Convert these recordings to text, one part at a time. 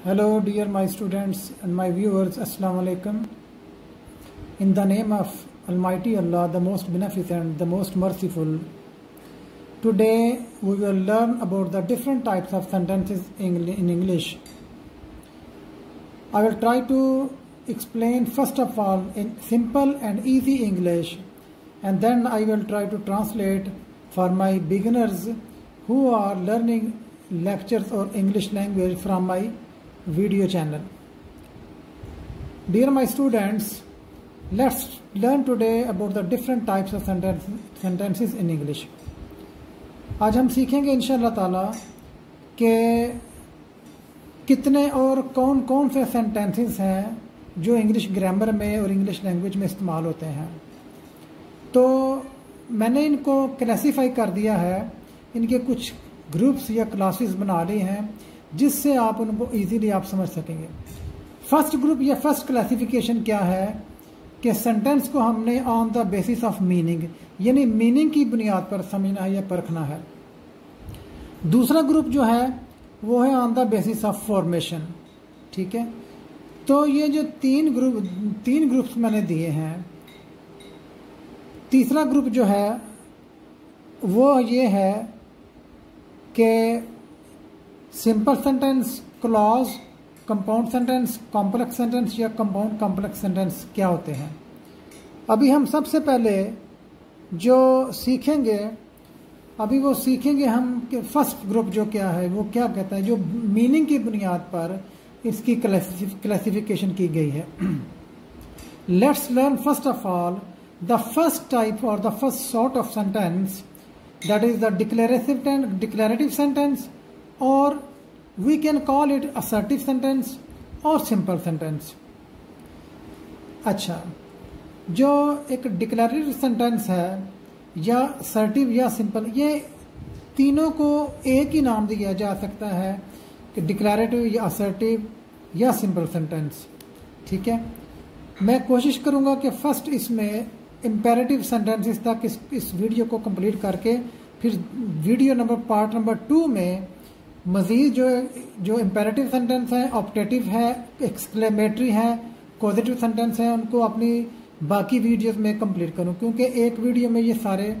Hello dear my students and my viewers, Assalamu alaikum. In the name of Almighty Allah, the most beneficent, the most merciful, today we will learn about the different types of sentences in English. I will try to explain first of all in simple and easy English, and then I will try to translate for my beginners who are learning lectures or English language from my video channel. Dear my students, let's learn today about the different types of sentences in English. आज हम सीखेंगे इंशाअल्लाह ताला कि कितने और कौन कौन से सेंटेंसेस हैं जो इंग्लिश ग्रामर में और इंग्लिश लैंग्वेज में इस्तेमाल होते हैं. तो मैंने इनको क्लासीफाई कर दिया है, इनके कुछ ग्रुप्स या क्लासेस बना ली हैं जिससे आप उनको इजीली आप समझ सकेंगे. फर्स्ट ग्रुप या फर्स्ट क्लासिफिकेशन क्या है कि सेंटेंस को हमने on the basis of meaning यानी मीनिंग की बुनियाद पर समझना है या परखना है. दूसरा ग्रुप जो है वो है on the basis of formation. ठीक है, तो ये जो तीन ग्रुप्स मैंने दिए हैं. तीसरा ग्रुप जो है वो ये है कि simple sentence, clause, compound sentence, complex sentence या कंपाउंड कॉम्प्लेक्स सेंटेंस क्या होते हैं. अभी हम सबसे पहले जो सीखेंगे हम कि फर्स्ट ग्रुप जो क्या है वो क्या कहता है, जो मीनिंग की बुनियाद पर इसकी क्लासिफिकेशन की गई है. Let's learn first of all the first type or the first sort of sentence, that is the declarative sentence, or we can call it assertive sentence और simple sentence. अच्छा, जो एक डिक्लेरेटिव सेंटेंस है या assertive या simple, ये तीनों को एक ही नाम दिया जा सकता है कि डिक्लेरेटिव या assertive या simple sentence. ठीक है, मैं कोशिश करूंगा कि फर्स्ट इसमें इम्पेरेटिव सेंटेंसेस तक इस वीडियो को कंप्लीट करके फिर वीडियो पार्ट नंबर 2 में मजीद जो इम्पेरेटिव सेंटेंस है, ऑप्टेटिव है, एक्सक्लेमेटरी है, पॉजिटिव सेंटेंस है, उनको अपनी बाकी वीडियोस में कंप्लीट करूं, क्योंकि एक वीडियो में ये सारे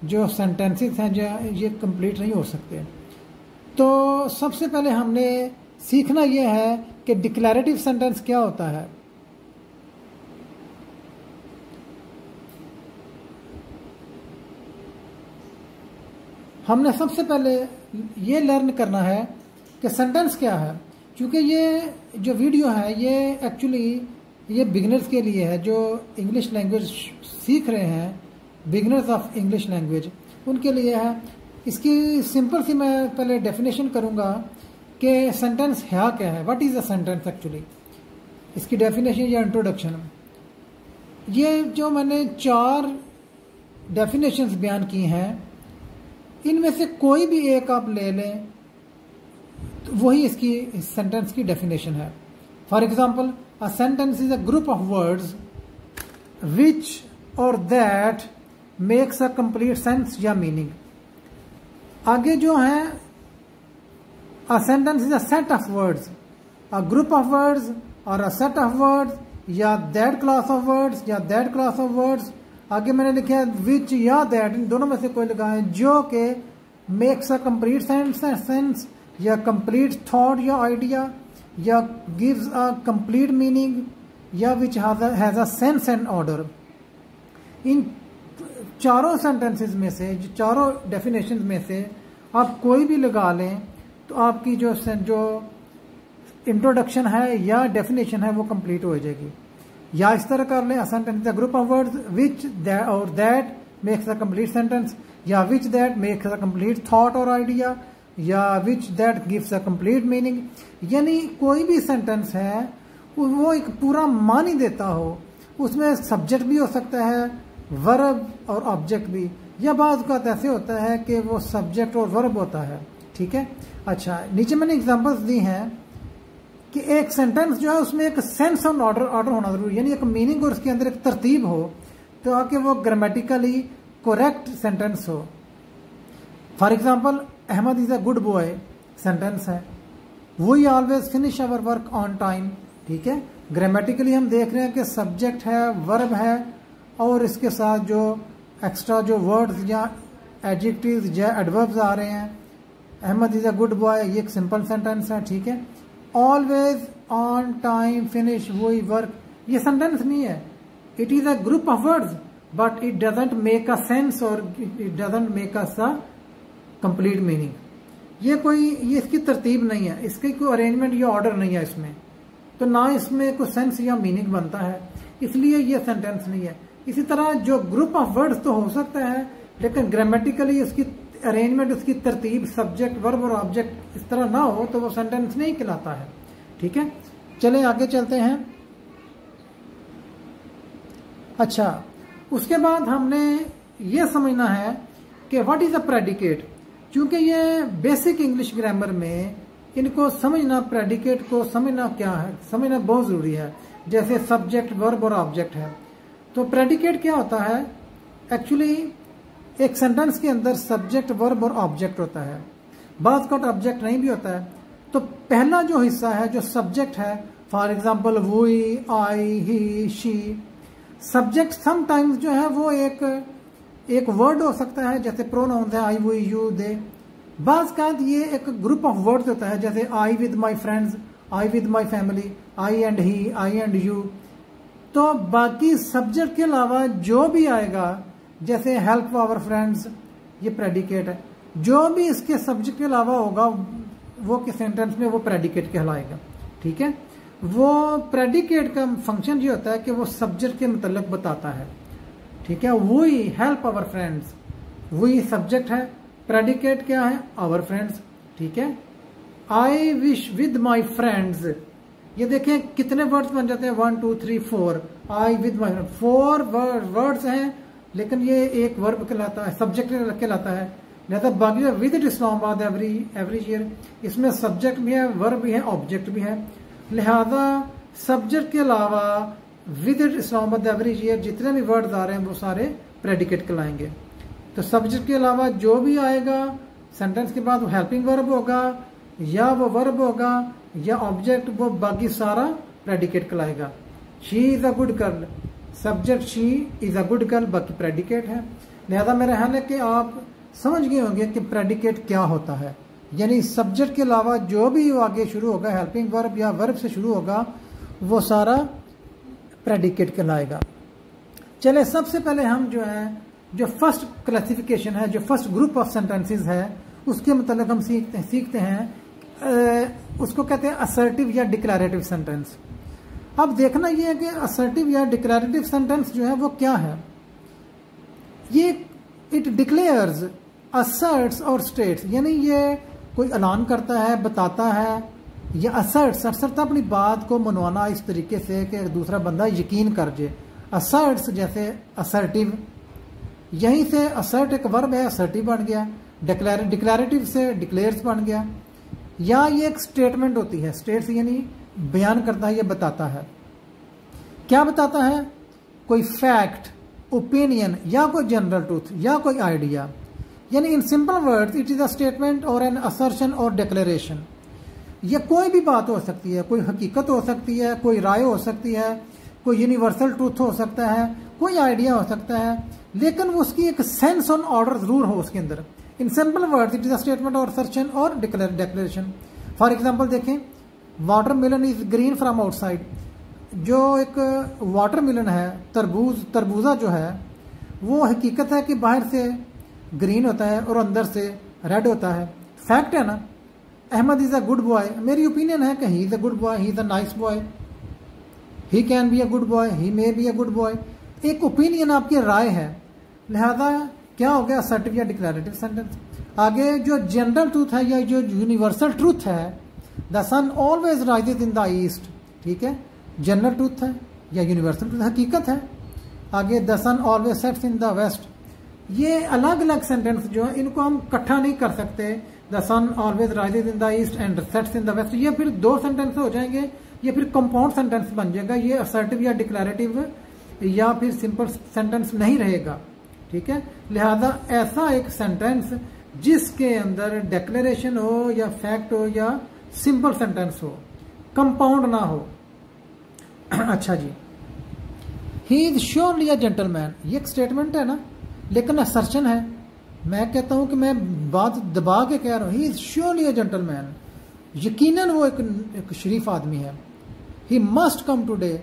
जो सेंटेंसेस हैं ये कंप्लीट नहीं हो सकते. तो सबसे पहले हमने सीखना ये है कि डिक्लेरेटिव सेंटेंस क्या होता है. हमने सबसे पहले ये लर्न करना है कि सेंटेंस क्या है, क्योंकि ये जो वीडियो है ये एक्चुअली ये बिगिनर्स के लिए है जो इंग्लिश लैंग्वेज सीख रहे हैं, बिगिनर्स ऑफ इंग्लिश लैंग्वेज, उनके लिए है. इसकी सिंपल सी मैं पहले डेफिनेशन करूंगा कि सेंटेंस है क्या है, what is a sentence actually. इसकी डेफिनेशन या इंट्रोडक्शन, ये जो मैंने 4 डेफिनेशंस बयान की हैं, इनमें से कोई भी एक आप ले लें तो वही इसकी सेंटेंस की डेफिनेशन है. For example, a sentence is a group of words which or that makes a complete sense या मीनिंग. आगे जो है, a sentence is a set of words, a group of words or a set of words या that class of words या that class of words. आगे मैंने लिखा है विच या दैट, इन दोनों में से कोई लिखा है जो के मेक्स अ कंप्लीट सेंस या कंप्लीट थॉट या आइडिया या गिव्स अ कंप्लीट मीनिंग या which has a sense and order. इन चारों सेंटेंसेस में से, जो चारों डेफिनेशन में से आप कोई भी लगा लें तो आपकी जो इंट्रोडक्शन है या डेफिनेशन है वो कंप्लीट हो जाएगी. या इस तरह कर लें, a sentence is a group of words which or that makes a complete sentence, या which that makes a complete thought or idea, या which that gives a complete meaning. यानी कोई भी सेंटेंस है वो एक पूरा मानी देता हो, उसमें सब्जेक्ट भी हो सकता है, वर्ब और ऑब्जेक्ट भी, या बाज़ औक़ात ऐसे होता है कि वो सब्जेक्ट और वर्ब होता है. ठीक है. अच्छा, नीचे मैंने एग्जांपल्स दी हैं कि एक सेंटेंस जो है उसमें एक सेंस और ऑर्डर होना जरूरी, यानी एक मीनिंग और उसके अंदर एक तरतीब हो ताकि वो ग्रामेटिकली करेक्ट सेंटेंस हो. For example, Ahmad is a good boy sentence है, we always finish our work on time. ठीक है, ग्रामेटिकली हम देख रहे हैं कि सब्जेक्ट है, वर्ब है और इसके साथ जो एक्स्ट्रा जो वर्ड्स या एडजेक्टिव्स या एडवर्ब्स आ रहे हैं। Ahmad is a good boy, ये एक सिंपल सेंटेंस है। ठीक है, always on time finish we work, ये सेंटेंस नहीं है, it is a group of words but it doesn't make a sense or it doesn't make us a complete meaning. ये इसकी तरतीब नहीं है, इसकी कोई अरेंजमेंट या ऑर्डर नहीं है इसमें, तो ना इसमें कोई सेंस या मीनिंग बनता है, इसलिए ये सेंटेंस नहीं है। इसी तरह जो ग्रुप ऑफ वर्ड्स तो हो सकता है, लेकिन ग्रामेटिकली उसकी अरेंजमेंट, उसकी तरतीब, सब्जेक्ट वर्ब और ऑब्जेक्ट इस तरह ना हो तो वो सेंटेंस नहीं कहलाता है। ठीक है, चले आगे चलते हैं। अच्छा, उसके बाद हमने ये समझना है कि व्हाट इज अ प्रेडिकेट, क्योंकि ये बेसिक इंग्लिश ग्रामर में इनको समझना, प्रेडिकेट को समझना क्या है, समझना बहुत जरूरी है। जैसे सब्जेक्ट वर्ब और ऑब्जेक्ट है, तो प्रेडिकेट क्या होता है? एक्चुअली एक सेंटेंस के अंदर सब्जेक्ट वर्ब और ऑब्जेक्ट होता है, बात का ऑब्जेक्ट नहीं भी होता है। तो पहला जो हिस्सा है जो सब्जेक्ट है, for example we, I, he, she, subject sometimes जो है वो एक वर्ड हो सकता है, जैसे प्रोनाउंस है आई, वी, यू, दे। बाज़ कात ये एक ग्रुप ऑफ वर्ड्स होता है, जैसे I with my friends, I with my family, I and he, I and you. तो बाकी सब्जेक्ट के अलावा जो भी आएगा, जैसे हेल्प आवर फ्रेंड्स, ये प्रेडिकेट है। जो भी इसके सब्जेक्ट के अलावा होगा वो किस सेंटेंस में वो प्रेडिकेट कहलाएगा। ठीक है, वो प्रेडिकेट का फंक्शन ये होता है कि वो सब्जेक्ट के मतलब बताता है। ठीक है, we help our friends, we subject है, प्रेडिकेट क्या है? Our friends. ठीक है, I wish with my friends, ये देखें कितने वर्ड्स बन जाते हैं, 1 2 3 4। आई विद माई, 4 वर्ड्स हैं, लेकिन ये एक वर्ब कहलाता है, सब्जेक्ट कहलाता है। लिहाजा बाकी विजिट इस्लामाबाद एवरी ईयर, इसमें सब्जेक्ट भी है, वर्ब भी है, ऑब्जेक्ट भी है। लिहाजा सब्जेक्ट के अलावा विजिट इस्लामाबाद एवरी ईयर जितने भी वर्ड्स आ रहे हैं वो सारे प्रेडिकेट कहलाएंगे। तो सब्जेक्ट के अलावा जो भी आएगा सेंटेंस के बाद वो हेल्पिंग वर्ब होगा या वो वर्ब होगा या ऑब्जेक्ट, वो बाकी सारा प्रेडिकेट कहलाएगा। She is a good girl, subject she is a good girl, बाकी प्रेडिकेट है। लिहाजा मेरा ख्याल है कि आप समझ गए होंगे कि प्रेडिकेट क्या होता है, यानी सब्जेक्ट के अलावा जो भी आगे शुरू होगा हेल्पिंग वर्ब या वर्ब से शुरू होगा वो सारा प्रेडिकेट कहलाएगा। चले सबसे पहले हम जो है जो फर्स्ट क्लासिफिकेशन है, जो फर्स्ट ग्रुप ऑफ सेंटेंसेस है, उसके मतलब हम सीखते हैं, उसको कहते हैं असर्टिव या डिक्लेरेटिव सेंटेंस। अब देखना यह है कि असर्टिव या डिक्लेरेटिव सेंटेंस जो है वो क्या है। ये इट डिक्लेयर्स, असर्ट्स और स्टेट्स, यानी ये कोई ऐलान करता है, बताता है, या असर्ट्स, असर्ट अपनी बात को मनवाना इस तरीके से कि दूसरा बंदा यकीन कर जाए। असर्ट्स जैसे असर्टिव, यहीं से असर्ट एक वर्ब है, असर्टिव बन गया। डिक्लेरेटिव से डिक्लेयर्स बन गया। या ये एक स्टेटमेंट होती है, स्टेट्स यानी बयान करता है या बताता है। क्या बताता है? कोई फैक्ट, ओपिनियन या कोई जनरल ट्रूथ या कोई आइडिया। यानी in simple words it is a statement और एन असर्शन और डिक्लेरेशन। यह कोई भी बात हो सकती है, कोई हकीकत हो सकती है, कोई राय हो सकती है, कोई यूनिवर्सल ट्रूथ हो सकता है, कोई आइडिया हो सकता है, लेकिन वो उसकी एक सेंस ऑन ऑर्डर जरूर हो उसके अंदर। In simple words it is a statement और असर्शन और डिक्लेरेशन। फॉर एग्जाम्पल देखें, watermelon is green from outside. जो एक वाटरमेलन है, तरबूजा जो है, वो हकीकत है कि बाहर से ग्रीन होता है और अंदर से रेड होता है। फैक्ट है ना। Ahmad is a good boy, मेरी ओपिनियन है कि he is a good boy, he is a nice boy, he can be a good boy, he may be a good boy. एक ओपिनियन आपकी राय है, लिहाजा क्या हो गया? असर्टिव या डिक्लेरेटिव सेंटेंस। आगे जो जनरल ट्रूथ है या जो यूनिवर्सल ट्रूथ है, the sun always rises in the east. ठीक है, जनरल ट्रूथ है या यूनिवर्सल ट्रूथ, हकीकत है। आगे the sun always sets in the west. ये अलग अलग सेंटेंस जो है इनको हम इकट्ठा नहीं कर सकते। The sun always rises in the east and sets in the west, ये फिर दो सेंटेंस हो जाएंगे, ये फिर कंपाउंड सेंटेंस बन जाएगा। ये असर्टिव या डिक्लेरेटिव या फिर सिंपल सेंटेंस नहीं रहेगा। ठीक है, लिहाजा ऐसा एक सेंटेंस जिसके अंदर डिक्लेरेशन हो या फैक्ट हो या सिंपल सेंटेंस हो, कंपाउंड ना हो। अच्छा जी, he is surely a gentleman, ये एक स्टेटमेंट है ना, लेकिन असर्शन है। मैं कहता हूं कि मैं बात दबा के कह रहा हूं, ही इज श्योरली अ जेंटलमैन, यकीनन वो एक शरीफ आदमी है। ही मस्ट कम टुडे,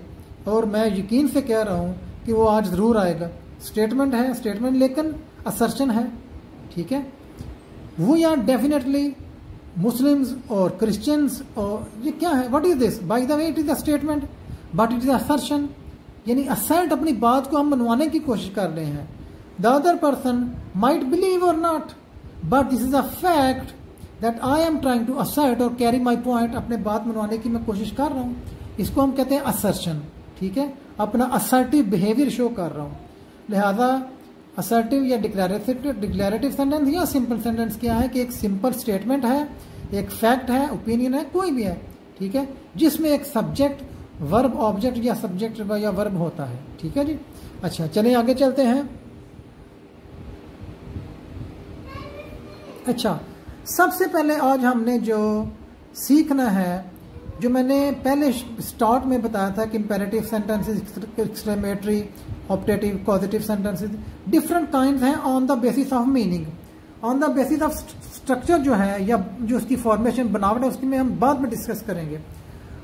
और मैं यकीन से कह रहा हूं कि वो आज जरूर आएगा। स्टेटमेंट है, स्टेटमेंट, लेकिन असर्शन है, ठीक है। वी आर डेफिनेटली मुस्लिम्स और क्रिश्चियंस, और ये क्या है, what is this, by the way it is a statement but it is assertion, यानी असर्ट, अपनी बात को हम मनवाने की कोशिश कर रहे हैं। The other person might believe or not, but this is a fact that I am trying to assert और कैरी माई पॉइंट, अपने बात मनवाने की मैं कोशिश कर रहा हूं, इसको हम कहते हैं असर्शन, ठीक है। अपना असर्टिव बिहेवियर शो कर रहा हूं। लिहाजा असर्टिव या डिक्लेरेटिव सेंटेंस या सिंपल सेंटेंस क्या है कि एक सिंपल स्टेटमेंट है, एक फैक्ट है, ओपिनियन है, कोई भी है, ठीक है, जिसमें एक सब्जेक्ट, वर्ब, ऑब्जेक्ट या सब्जेक्ट या वर्ब होता है, ठीक है जी। अच्छा, चलिए आगे चलते हैं। अच्छा, सबसे पहले आज हमने जो सीखना है, जो मैंने पहले स्टार्ट में बताया था कि imperative sentences, exclamatory, optative, positive sentences, different kinds हैं on the basis of meaning, on the basis of structure जो है या जो उसकी फॉर्मेशन, बनावट है, उसकी में हम बाद में डिस्कस करेंगे।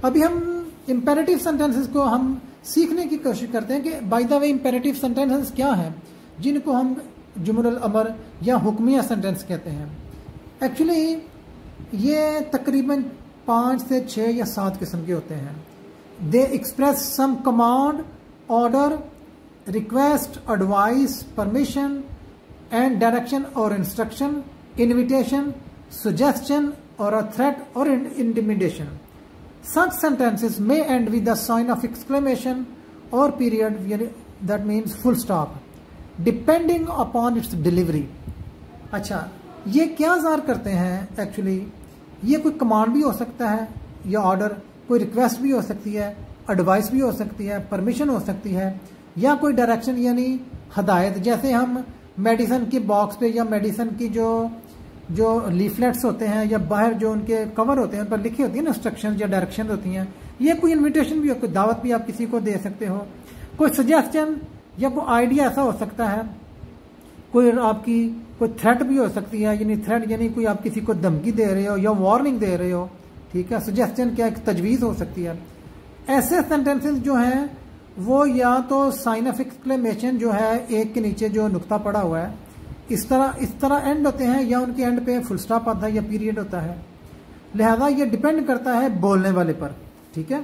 अभी हम इंपेरेटिव सेंटेंसेस को हम सीखने की कोशिश करते हैं कि by the way imperative sentences क्या हैं, जिनको हम जुमलुल अमर या हुक्मिया सेंटेंस कहते हैं। एक्चुअली ये तकरीबन 5 से 6 या 7 किस्म के होते हैं। They express some command, order, request, advice, permission and direction or instruction, invitation, suggestion or a threat or intimidation. Such sentences may end with the sign of exclamation or period, that means full stop, depending upon its delivery. अच्छा, ये क्या ज़ाहिर करते हैं actually, ये कोई command भी हो सकता है या ऑर्डर, कोई रिक्वेस्ट भी हो सकती है, एडवाइस भी हो सकती है, परमिशन हो सकती है, या कोई डायरेक्शन यानी हदायत। जैसे हम मेडिसिन के बॉक्स पे या मेडिसिन की जो लीफलेट्स होते हैं या बाहर जो उनके कवर होते हैं उन पर लिखी होती है ना इंस्ट्रक्शन या डायरेक्शन होती हैं, ये कोई इन्विटेशन भी हो, कोई दावत भी आप किसी को दे सकते हो, कोई सजेशन या कोई आइडिया ऐसा हो सकता है, कोई आपकी कोई थ्रेट भी हो सकती है, यानी थ्रेट यानी कोई आप किसी को धमकी दे रहे हो या वार्निंग दे रहे हो, ठीक है। सजेशन क्या एक तजवीज़ हो सकती है। ऐसे सेंटेंसेस जो हैं वो या तो साइन ऑफ एक्सक्लेमेशन जो है एक के नीचे जो नुक्ता पड़ा हुआ है इस तरह एंड होते हैं, या उनके एंड पे फुल स्टॉप आता है या पीरियड होता है। लिहाजा ये डिपेंड करता है बोलने वाले पर, ठीक है।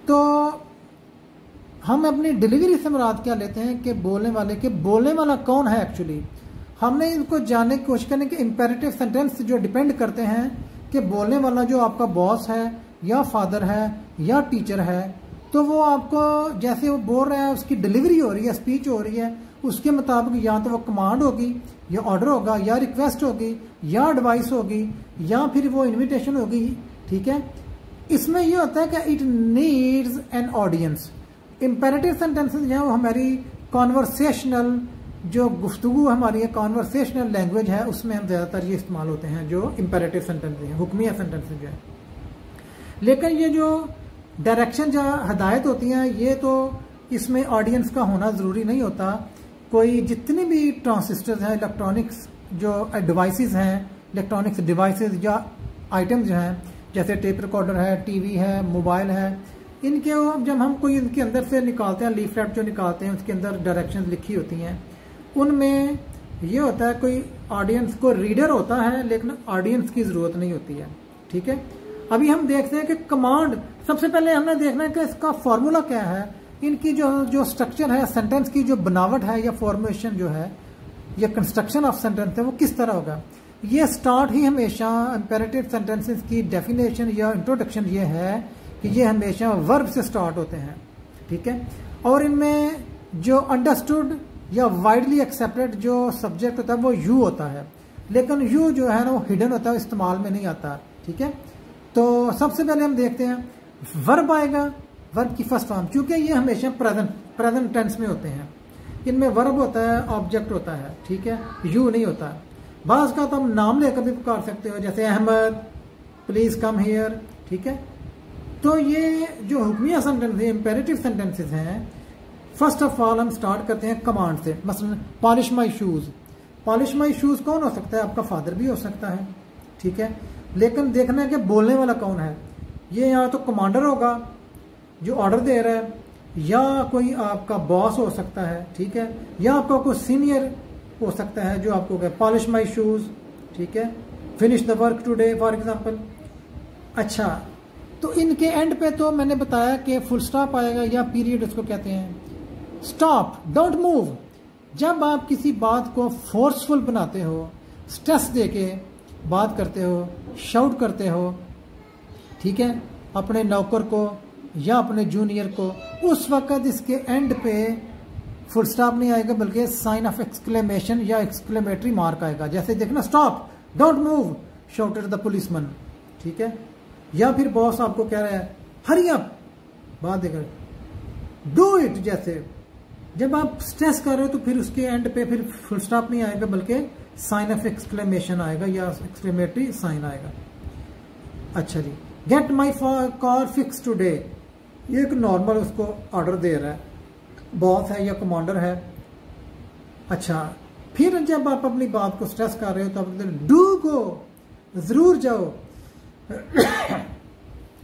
तो हम अपनी डिलीवरी से मुराद क्या लेते हैं कि बोलने वाला कौन है एक्चुअली, हमने इनको जानने की कोशिश करने के इंपेरेटिव सेंटेंस जो डिपेंड करते हैं कि बोलने वाला जो आपका बॉस है या फादर है या टीचर है, तो वो आपको जैसे वो बोल रहा है उसकी डिलीवरी हो रही है, स्पीच हो रही है, उसके मुताबिक या तो वो कमांड होगी या ऑर्डर होगा या रिक्वेस्ट होगी या एडवाइस होगी या फिर वो इनविटेशन होगी, ठीक है। इसमें ये होता है कि it needs an audience. Imperative sentences जो है वो हमारी कॉन्वर्सेशनल जो गुफ्तगू हमारी है, कॉन्वर्सेशनल लैंग्वेज है, उसमें हम ज़्यादातर ये इस्तेमाल होते हैं जो इंपेरेटिव सेंटेंसेस हैं, हुक्मिया सेंटेंसेस जो है। लेकिन ये जो डायरेक्शन जो हदायत होती हैं ये तो इसमें ऑडियंस का होना ज़रूरी नहीं होता। कोई जितने भी ट्रांसिस्टर्स हैं, इलेक्ट्रॉनिक्स जो डिवाइसेस हैं, इलेक्ट्रॉनिक्स डिवाइसेस या आइटम्स जो हैं, जैसे टेप रिकॉर्डर है, टीवी है, मोबाइल है, इनके जब हम कोई इनके अंदर से निकालते हैं, लीफलेट जो निकालते हैं उसके अंदर डायरेक्शंस लिखी होती हैं, उनमें ये होता है कोई ऑडियंस को रीडर होता है लेकिन ऑडियंस की ज़रूरत नहीं होती है, ठीक है। अभी हम देखते हैं कि कमांड, सबसे पहले हमें देखना है कि इसका फॉर्मूला क्या है, इनकी जो स्ट्रक्चर है, सेंटेंस की जो बनावट है या फॉर्मेशन जो है या कंस्ट्रक्शन ऑफ सेंटेंस है वो किस तरह होगा। ये स्टार्ट ही हमेशा इंपेरेटिव सेंटेंसेस की डेफिनेशन या इंट्रोडक्शन ये है कि ये हमेशा वर्ब से स्टार्ट होते हैं, ठीक है। और इनमें जो अंडरस्टूड या वाइडली एक्सेप्टेड जो सब्जेक्ट होता है वो यू होता है, लेकिन यू जो है ना वो हिडन होता है, इस्तेमाल में नहीं आता, ठीक है। तो सबसे पहले हम देखते हैं वर्ब आएगा, वर्ब की फर्स्ट फॉर्म, क्योंकि ये हमेशा प्रेजेंट टेंस में होते हैं, इनमें वर्ब होता है, ऑब्जेक्ट होता है, ठीक है, यू नहीं होता। बाज़ का तो हम नाम लेकर भी पुकार सकते हो, जैसे अहमद, प्लीज कम हियर, ठीक है। तो ये जो हुक्मिया सेंटेंस है, इंपेरेटिव सेंटेंसेस हैं, फर्स्ट ऑफ ऑल हम स्टार्ट करते हैं कमांड से। मसलन polish my shoes, polish my shoes कौन हो सकता है? आपका फादर भी हो सकता है, ठीक है। लेकिन देखना है कि बोलने वाला कौन है। ये या तो कमांडर होगा जो ऑर्डर दे रहा है, या कोई आपका बॉस हो सकता है, ठीक है, या आपका कोई सीनियर हो सकता है जो आपको कहे पॉलिश माई शूज, ठीक है, finish the work today for example. अच्छा, तो इनके एंड पे तो मैंने बताया कि फुल स्टॉप आएगा या पीरियड उसको कहते हैं। स्टॉप, डोंट मूव, जब आप किसी बात को फोर्सफुल बनाते हो, स्ट्रेस देके बात करते हो, शाउट करते हो, ठीक है, अपने नौकर को या अपने जूनियर को, उस वक्त इसके एंड पे फुल स्टॉप नहीं आएगा बल्कि साइन ऑफ एक्सक्लेमेशन या एक्सक्लेमेटरी मार्क आएगा। जैसे देखना, stop, don't move, shouted the policeman, ठीक है। या फिर बॉस आपको कह रहा है हरी अप, बात देकर डू इट। जैसे जब आप स्ट्रेस कर रहे हो तो फिर उसके एंड पे फिर फुल स्टॉप नहीं आएगा बल्कि साइन ऑफ एक्सक्लेमेशन आएगा या एक्सक्लेमेटरी साइन आएगा। अच्छा जी, get my car fix today, ये एक नॉर्मल उसको ऑर्डर दे रहा है, बॉस है या कमांडर है। अच्छा, फिर जब आप अपनी बात को स्ट्रेस कर रहे हो तो आप डू गो, जरूर जाओ,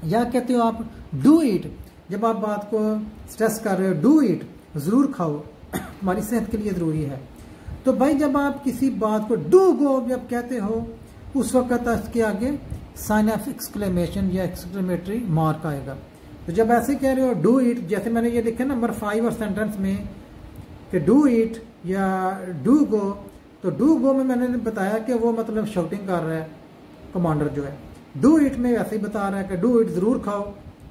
या कहते हो आप डू इट, जब आप बात को स्ट्रेस कर रहे हो, डू इट, जरूर खाओ, हमारी सेहत के लिए जरूरी है। तो भाई जब आप किसी बात को डू गो जब कहते हो, उस वक्त इसके आगे साइन ऑफ एक्सक्लेमेशन या एक्सक्लेमेटरी मार्क आएगा। तो जब ऐसे कह रहे हो डू इट, जैसे मैंने ये लिखा नंबर 5 और सेंटेंस में कि डू इट या डू गो, तो डू गो में मैंने बताया कि वो मतलब शाउटिंग कर रहा है कमांडर जो है। डू इट में ऐसे ही बता रहा है कि डू इट, जरूर खाओ,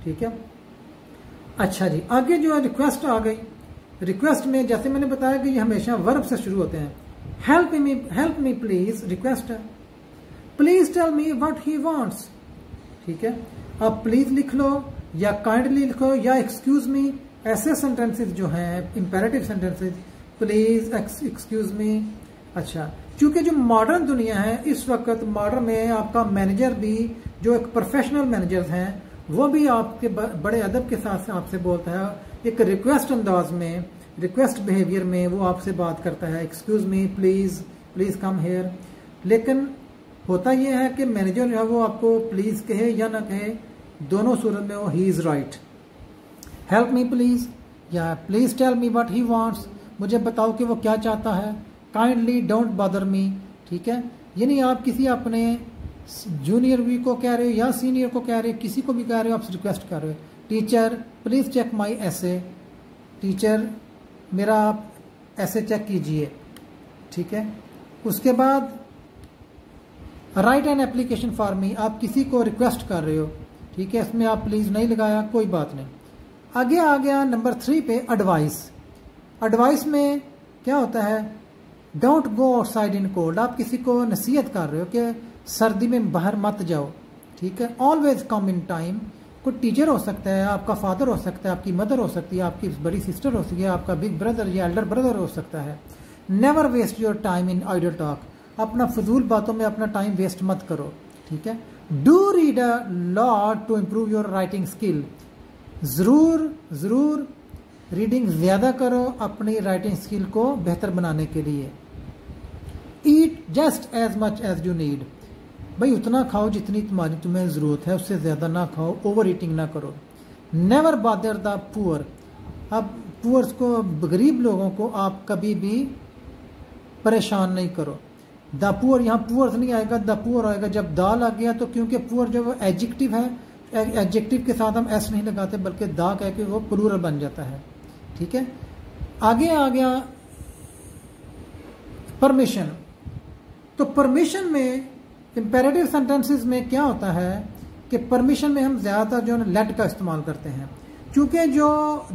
ठीक है। अच्छा जी, आगे जो है रिक्वेस्ट आ गई। रिक्वेस्ट में जैसे मैंने बताया कि ये हमेशा वर्ब से शुरू होते हैं। हेल्प मी प्लीज, रिक्वेस्ट है। Please tell me what he wants, ठीक है। आप प्लीज लिख लो या काइंडली लिखो या एक्सक्यूज मी, ऐसे सेंटेंसेस जो हैं imperative sentences, please, excuse me. अच्छा, क्योंकि जो मॉडर्न दुनिया है इस वक्त, मॉडर्न में आपका मैनेजर भी जो एक प्रोफेशनल मैनेजर्स हैं वो भी आपके बड़े अदब के साथ आपसे बोलता है, एक रिक्वेस्ट अंदाज में, रिक्वेस्ट बिहेवियर में वो आपसे बात करता है, excuse me, please, please come here. लेकिन होता यह है कि मैनेजर जो है वो आपको प्लीज कहे या ना कहे, दोनों सूरत में वो he is right. Help me please या please tell me what he wants, मुझे बताओ कि वो क्या चाहता है। काइंडली डोंट बॉदर मी, ठीक है। यानी आप किसी अपने जूनियर भी को कह रहे हो या सीनियर को कह रहे हो, किसी को भी कह रहे हो, आप रिक्वेस्ट कर रहे हो। टीचर प्लीज चेक माई ऐसे, टीचर मेरा आप ऐसे चेक कीजिए, ठीक है। उसके बाद right an application for me, आप किसी को रिक्वेस्ट कर रहे हो, ठीक है, इसमें आप प्लीज नहीं लगाया, कोई बात नहीं। आगे आ गया नंबर 3 पे एडवाइस। एडवाइस में क्या होता है, don't go outside in cold, आप किसी को नसीहत कर रहे हो कि सर्दी में बाहर मत जाओ, ठीक है। ऑलवेज कम इन टाइम, कोई टीचर हो सकता है, आपका फादर हो सकता है, आपकी मदर हो सकती है, आपकी बड़ी सिस्टर हो सकती है, आपका बिग ब्रदर या एल्डर ब्रदर हो सकता है। Never waste your time in idle talk, अपना फजूल बातों में अपना टाइम वेस्ट मत करो, ठीक है। Do read a lot to improve your writing skill, जरूर रीडिंग ज्यादा करो अपनी राइटिंग स्किल को बेहतर बनाने के लिए। Eat just as much as you need, भाई उतना खाओ जितनी तुम्हें जरूरत है, उससे ज्यादा ना खाओ, ओवर ईटिंग ना करो। नेवर बॉदर द पुअर, अब पुअर्स को, गरीब लोगों को आप कभी भी परेशान नहीं करो। द पुअर, यहाँ पुअर्स नहीं आएगा, द पुअर आएगा जब दा लग गया, तो क्योंकि पुअर जो वो एडजेक्टिव है, एडजेक्टिव के साथ हम एस नहीं लगाते बल्कि दा कह के वो प्लूरल बन जाता है, ठीक है। आगे आ गया परमिशन। तो परमिशन में इंपेरेटिव सेंटेंसेस में क्या होता है कि परमिशन में हम ज्यादातर जो है लेट का इस्तेमाल करते हैं, क्योंकि जो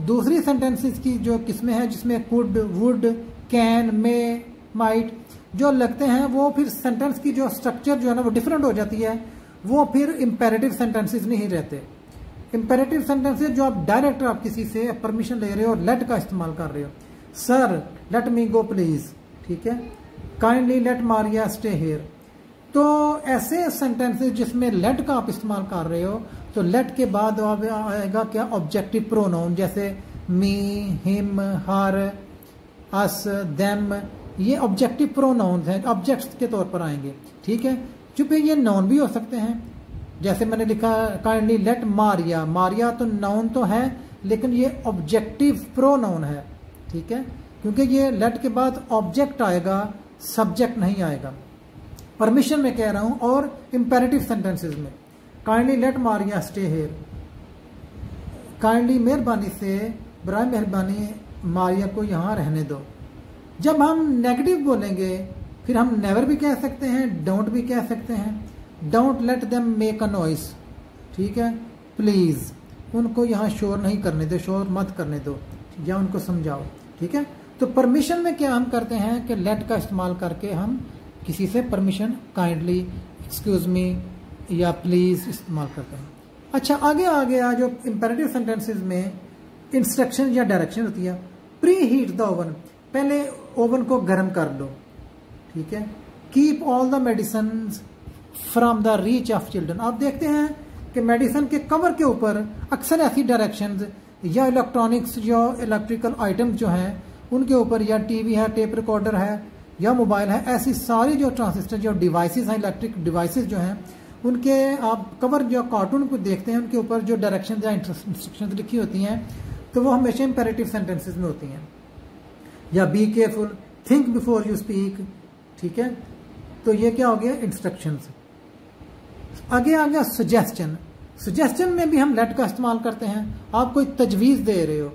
दूसरी सेंटेंसेस की जो किस्में हैं जिसमें could, would, can, may, might जो लगते हैं, वो फिर सेंटेंस की जो स्ट्रक्चर जो है ना वो डिफरेंट हो जाती है, वो फिर इंपेरेटिव सेंटेंसेस नहीं रहते। इंपेरेटिव सेंटेंसेस जो आप डायरेक्ट आप किसी से परमिशन ले रहे हो और लेट का इस्तेमाल कर रहे हो। Sir let me go please, ठीक है। Kindly let Maria stay here. तो ऐसे सेंटेंसेस जिसमें लेट का आप इस्तेमाल कर रहे हो, तो लेट के बाद आएगा क्या, ऑब्जेक्टिव प्रोनाउन, जैसे मी, हिम, हर, अस, देम, ये ऑब्जेक्टिव प्रोनाउन हैं, ऑब्जेक्ट्स के तौर पर आएंगे। ठीक है, चूंकि ये नाउन भी हो सकते हैं, जैसे मैंने लिखा काइंडली लेट मारिया, मारिया तो नाउन तो है लेकिन ये ऑब्जेक्टिव प्रोनाउन है। ठीक है, क्योंकि ये लेट के बाद ऑब्जेक्ट आएगा, सब्जेक्ट नहीं आएगा। परमिशन में कह रहा हूं, और इंपेरेटिव सेंटेंसेस में kindly let Maria stay here, kindly मेहरबानी से, बराए मेहरबानी मारिया को यहां रहने दो। जब हम नेगेटिव बोलेंगे फिर हम नेवर भी कह सकते हैं, डोंट भी कह सकते हैं। Don't let them make a noise, ठीक है, प्लीज उनको यहाँ शोर नहीं करने दो, शोर मत करने दो, या उनको समझाओ। ठीक है, तो परमिशन में क्या हम करते हैं कि लेट का इस्तेमाल करके हम किसी से परमिशन, काइंडली, एक्सक्यूज मी या प्लीज इस्तेमाल करते हैं। अच्छा, आगे आ गया जो इंपेरेटिव सेंटेंसेस में इंस्ट्रक्शन या डायरेक्शन होती है। प्री हीट द ओवन, पहले ओवन को गर्म कर लो। ठीक है, keep all the medicine from the reach of children. आप देखते हैं कि मेडिसिन के कवर के ऊपर अक्सर ऐसी डायरेक्शंस या इलेक्ट्रॉनिक्स या इलेक्ट्रिकल आइटम्स जो हैं उनके ऊपर, या टीवी है, टेप रिकॉर्डर है या मोबाइल है, ऐसी सारी जो ट्रांजिस्टर जो डिवाइसेस हैं, इलेक्ट्रिक डिवाइसेस जो हैं, उनके आप कवर जो कार्टून को देखते हैं उनके ऊपर जो डायरेक्शन या इंस्ट्रक्शंस लिखी होती हैं, तो वो हमेशा इंपेरेटिव सेंटेंसेस में होती हैं। या be careful, think before you speak. ठीक है, तो ये क्या हो गया, इंस्ट्रक्शंस। आगे आ गया सजेस्शन। सजेस्शन में भी हम लेट का इस्तेमाल करते हैं। आप कोई तजवीज दे रहे हो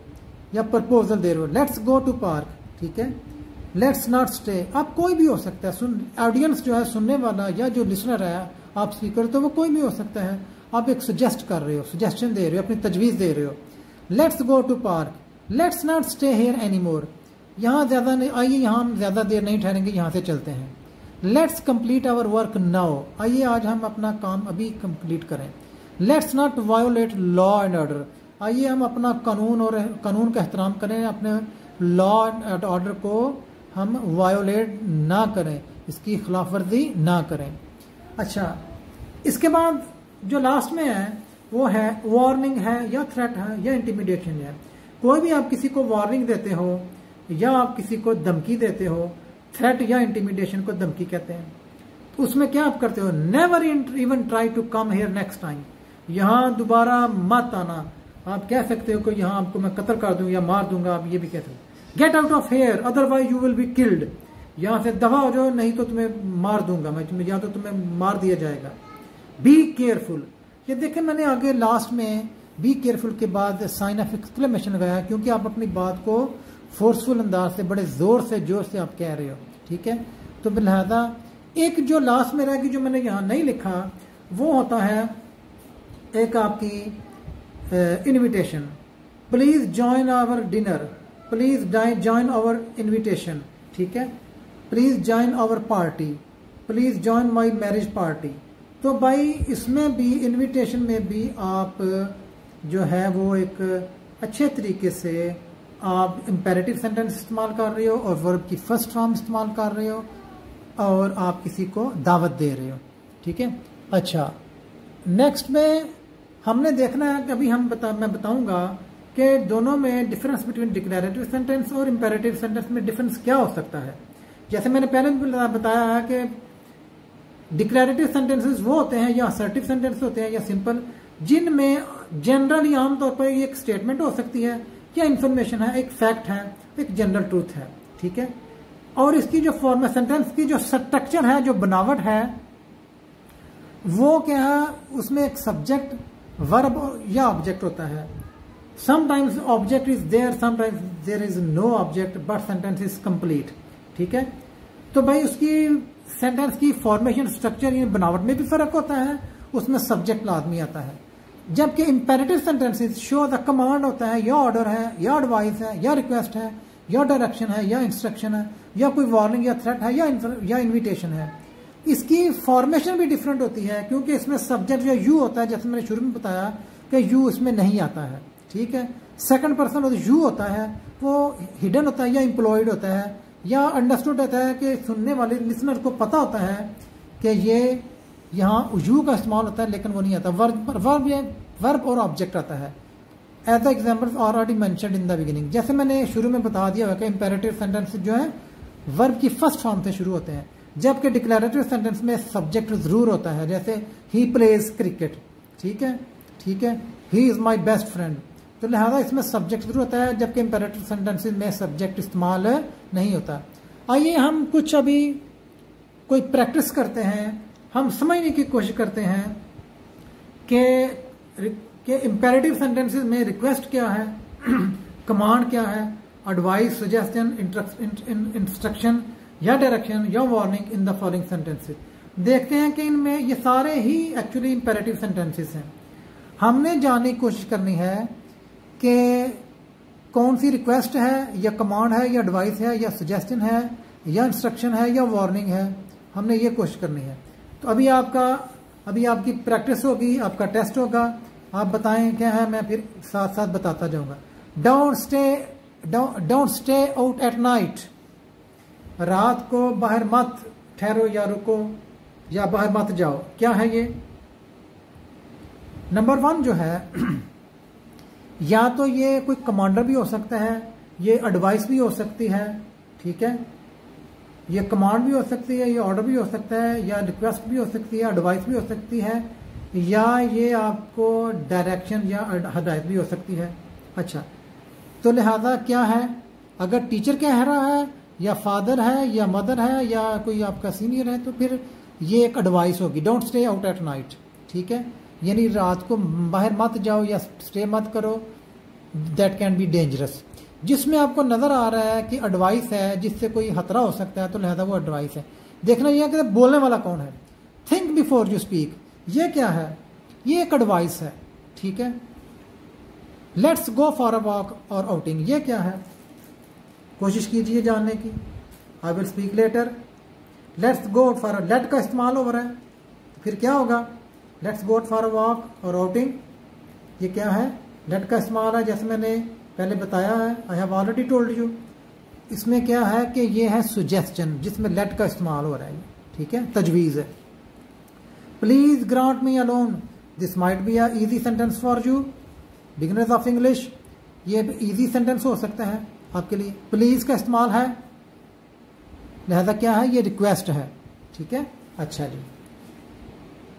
या प्रपोजल दे रहे हो, लेट्स गो टू पार्क। ठीक है, लेट्स नॉट स्टे, आप कोई भी हो सकता है, ऑडियंस जो है, सुनने वाला या जो लिसनर है, आप स्पीकर, तो वो कोई भी हो सकता है। आप एक सजेस्ट कर रहे हो, सजेशन दे रहे हो, अपनी तजवीज दे रहे हो। Let's go to park, let's not stay here any more, यहाँ ज्यादा नहीं, आइए यहाँ हम ज्यादा देर नहीं ठहरेंगे, यहाँ से चलते हैं। Let's complete our work now, आइए आज हम अपना काम अभी कंप्लीट करें। Let's not violate law and order, आइए हम अपना कानून का एहतराम करें, अपने लॉ एंड ऑर्डर को हम वायोलेट ना करें, इसकी खिलाफ वर्जी ना करें। अच्छा, इसके बाद जो लास्ट में है वो है वार्निंग है, या थ्रेट है, या इंटिमिडेशन है। कोई भी आप किसी को वार्निंग देते हो या आप किसी को धमकी देते हो, थ्रेट या इंटिमिडेशन को धमकी कहते हैं, तो उसमें क्या आप करते हो, never even try to come here next time, यहाँ दोबारा मत आना। आप कह सकते हो कि यहाँ आपको मैं कत्ल कर दूं या मार दूंगा, आप ये भी कहते हो। Get out of here otherwise you will be killed, यहाँ से दफा हो जाओ नहीं तो तुम्हें मार दूंगा मैं, या तो तुम्हें मार दिया जाएगा। बी केयरफुल, ये देखें मैंने आगे लास्ट में बी केयरफुल के बाद साइन ऑफ एक्सक्लेमेशन लगाया, क्योंकि आप अपनी बात को फोर्सफुल अंदाज से, बड़े जोर से, जोर से आप कह रहे हो। ठीक है, तो लिहाजा एक जो लास्ट में रहेगी जो मैंने यहाँ नहीं लिखा, वो होता है एक आपकी invitation. Please join our dinner, please join our invitation. ठीक है, please join our party, please join my marriage party. तो भाई इसमें भी, इनविटेशन में भी आप जो है वो एक अच्छे तरीके से आप इंपेरेटिव सेंटेंस इस्तेमाल कर रहे हो और वर्ब की फर्स्ट फॉर्म इस्तेमाल कर रहे हो और आप किसी को दावत दे रहे हो। ठीक है, अच्छा, नेक्स्ट में हमने देखना है कि अभी मैं बताऊंगा कि दोनों में डिफरेंस बिटवीन डिक्लेरेटिव सेंटेंस और इंपेरेटिव सेंटेंस में डिफरेंस क्या हो सकता है। जैसे मैंने पहले भी बताया है कि डिक्लेरेटिव सेंटेंसेस वो होते हैं या असर्टिव सेंटेंस होते हैं या सिंपल, जिनमें जनरली आमतौर पर ये एक स्टेटमेंट हो सकती है या इंफॉर्मेशन है, एक फैक्ट है, एक जनरल ट्रूथ है। ठीक है, और इसकी जो फॉर्म सेंटेंस की जो स्ट्रक्चर है, जो बनावट है, वो क्या है, उसमें एक सब्जेक्ट, वर्ब या ऑब्जेक्ट होता है। Sometimes object is there, sometimes there is no object, but sentence is complete. ठीक है, तो भाई उसकी सेंटेंस की फॉर्मेशन, स्ट्रक्चर, या बनावट में भी फर्क होता है, उसमें सब्जेक्ट लाजमी आता है। जबकि imperative sentences show the command होता है, या ऑर्डर है, या एडवाइस है, या रिक्वेस्ट है, या डायरेक्शन है, या इंस्ट्रक्शन है, या कोई वार्निंग या थ्रेट है, या इन्विटेशन है। इसकी फॉर्मेशन भी डिफरेंट होती है, क्योंकि इसमें सब्जेक्ट या यू होता है, जैसे मैंने शुरू में बताया कि यू इसमें नहीं आता है। ठीक है, सेकंड पर्सन और यू होता है वो हिडन होता है या एम्प्लॉयड होता है, या अंडरस्टूड होता है कि सुनने वाले लिसनर को पता होता है कि ये यहाँ यू का इस्तेमाल होता है, लेकिन वो नहीं आता। वर्ब और ऑब्जेक्ट आता है। As the example already mentioned in the beginning, जैसे मैंने शुरू में बता दिया हुआ कि इंपेरेटिव सेंटेंस जो है वर्ब की फर्स्ट फॉर्म से शुरू होते हैं, जबकि डिक्लेरेटिव सेंटेंस में सब्जेक्ट जरूर होता है। जैसे ही प्लेज क्रिकेट, ठीक है, ठीक है, he is my best friend, तो लिहाजा इसमें सब्जेक्ट जरूर होता है, जबकि इंपेरेटिव सेंटेंसेस में सब्जेक्ट इस्तेमाल नहीं होता। आइए हम कुछ अभी कोई प्रैक्टिस करते हैं, हम समझने की कोशिश करते हैं कि इंपेरेटिव सेंटेंसेस में रिक्वेस्ट क्या है, कमांड क्या है, एडवाइस, सजेशन, इंस्ट्रक्शन या डायरेक्शन या warning in the following sentences. देखते हैं कि इनमें ये सारे ही एक्चुअली इंपेरेटिव सेंटेंसेस हैं। हमने जानने की कोशिश करनी है कि कौन सी रिक्वेस्ट है या कमांड है या एडवाइस है या सजेशन है या इंस्ट्रक्शन है या वार्निंग है, हमने ये कोशिश करनी है। तो अभी आपकी प्रैक्टिस होगी, आपका टेस्ट होगा, आप बताएं क्या है, मैं फिर साथ साथ बताता जाऊंगा। Don't stay out at night, रात को बाहर मत ठहरो या रुको या बाहर मत जाओ, क्या है ये? नंबर 1 जो है या तो ये कोई कमांडर भी हो सकता है, ये एडवाइस भी हो सकती है, ठीक है, ये कमांड भी हो सकती है, ये ऑर्डर भी हो सकता है, या रिक्वेस्ट भी हो सकती है, एडवाइस भी हो सकती है, या ये आपको डायरेक्शन या हदायत भी हो सकती है। अच्छा, तो लिहाजा क्या है, अगर टीचर कह रहा है या फादर है या मदर है या कोई आपका सीनियर है, तो फिर ये एक एडवाइस होगी, don't stay out at night, ठीक है, यानी रात को बाहर मत जाओ या स्टे मत करो, दैट कैन बी डेंजरस। जिसमें आपको नजर आ रहा है कि एडवाइस है जिससे कोई खतरा हो सकता है, तो लिहाजा वो एडवाइस है। देखना यह कि बोलने वाला कौन है। थिंक बिफोर यू स्पीक, ये क्या है? ये एक एडवाइस है, ठीक है। Let's go for a walk और आउटिंग, ये क्या है? कोशिश कीजिए जानने की। I will speak later, let's go for late का इस्तेमाल हो रहा है, फिर क्या होगा? Let's go for a walk और आउटिंग, ये क्या है? लेट का इस्तेमाल है, जैसे मैंने पहले बताया है, आई हैव ऑलरेडी टोल्ड यू। इसमें क्या है कि ये है सुजेस्शन, जिसमें लेट का इस्तेमाल हो रहा है, ठीक है, तजवीज़ है। Please grant me alone, this might be a easy sentence for you beginners of English, ये इजी सेंटेंस हो सकता है आपके लिए। प्लीज का इस्तेमाल है, लिहाजा क्या है? ये रिक्वेस्ट है, ठीक है। अच्छा जी,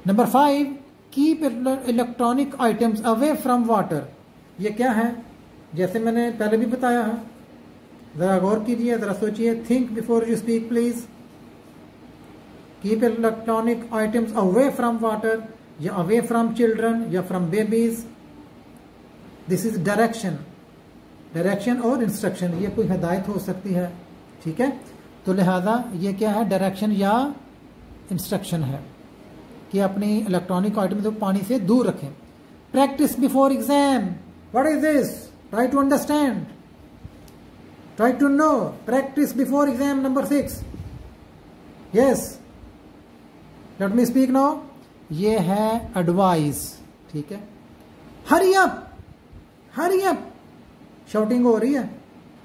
number 5, keep electronic items away from water, ये क्या है? जैसे मैंने पहले भी बताया है, जरा गौर कीजिए, जरा सोचिए। Think before you speak please. Keep electronic items away from water या अवे फ्रॉम चिल्ड्रन या from babies, this is direction. Direction or instruction, ये कोई हिदायत हो सकती है, ठीक है। तो लिहाजा ये क्या है? डायरेक्शन या इंस्ट्रक्शन है कि अपनी इलेक्ट्रॉनिक आइटम को पानी से दूर रखें। Practice before exam, what is this? Try to understand, try to know. Practice before exam, number 6. Yes, let me speak now. ये है एडवाइस, ठीक है। Hurry up, hurry up, shouting हो रही है,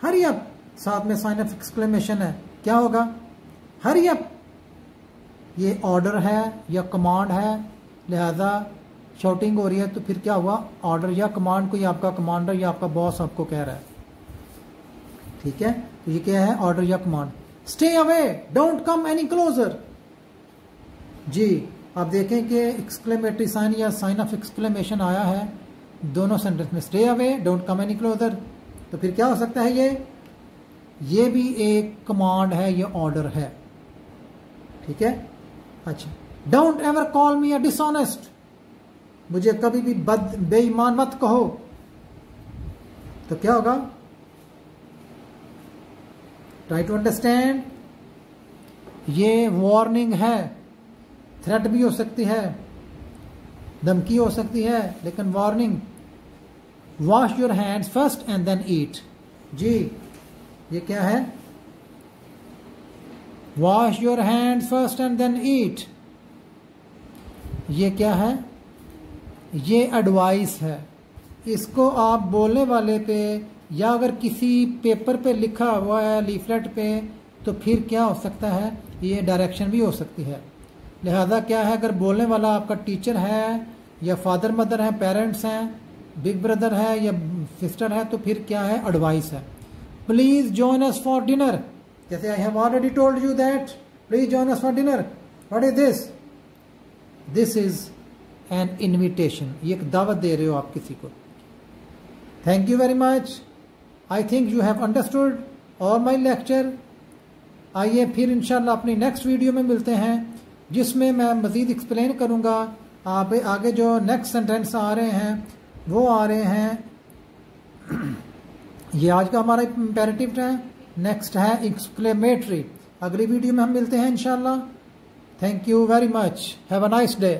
हरी अप, साथ में साइन ऑफ एक्सक्लेमेशन है, क्या होगा? Hurry up. ये ऑर्डर है या कमांड है, लिहाजा शाउटिंग हो रही है, तो फिर क्या हुआ? ऑर्डर या कमांड, कोई आपका कमांडर या आपका बॉस आपको कह रहा है, ठीक है। तो ये क्या है? ऑर्डर या command. Stay away, don't come any closer, जी आप देखें कि एक्सक्लेमेटरी साइन या साइन ऑफ एक्सक्लेमेशन आया है दोनों सेंटेंस में। Stay away, don't come any closer, तो फिर क्या हो सकता है? ये भी एक कमांड है, ये ऑर्डर है, ठीक है। अच्छा, don't ever call me a dishonest, मुझे कभी भी बेईमान मत कहो, तो क्या होगा? ट्राई टू अंडरस्टैंड, ये वार्निंग है, थ्रेट भी हो सकती है, धमकी हो सकती है, लेकिन warning. Wash your hands first and then eat, जी ये क्या है? Wash your hands first and then eat, ये क्या है? ये एडवाइस है। इसको आप बोलने वाले पे या अगर किसी पेपर पे लिखा हुआ है लीफलेट पे, तो फिर क्या हो सकता है? ये डायरेक्शन भी हो सकती है। लिहाजा क्या है, अगर बोलने वाला आपका टीचर है या फादर मदर है, पेरेंट्स हैं, बिग ब्रदर है या सिस्टर है, तो फिर क्या है, एडवाइस है। Please join us for dinner, जैसे I have already told you that please join us for dinner. What is this? This is an invitation, ये एक दावत दे रहे हो आप किसी को। Thank you very much. I think you have understood all my lecture. आइए फिर इंशाल्लाह अपनी नेक्स्ट वीडियो में मिलते हैं, जिसमें मैं मज़ीद एक्सप्लेन करूँगा। आप आगे जो नेक्स्ट सेंटेंस आ रहे हैं वो आ रहे हैं, ये आज का हमारा इम्पेरेटिव है, नेक्स्ट है एक्सक्लेमेटरी। अगली वीडियो में हम मिलते हैं इंशाल्लाह। Thank you very much, have a nice day.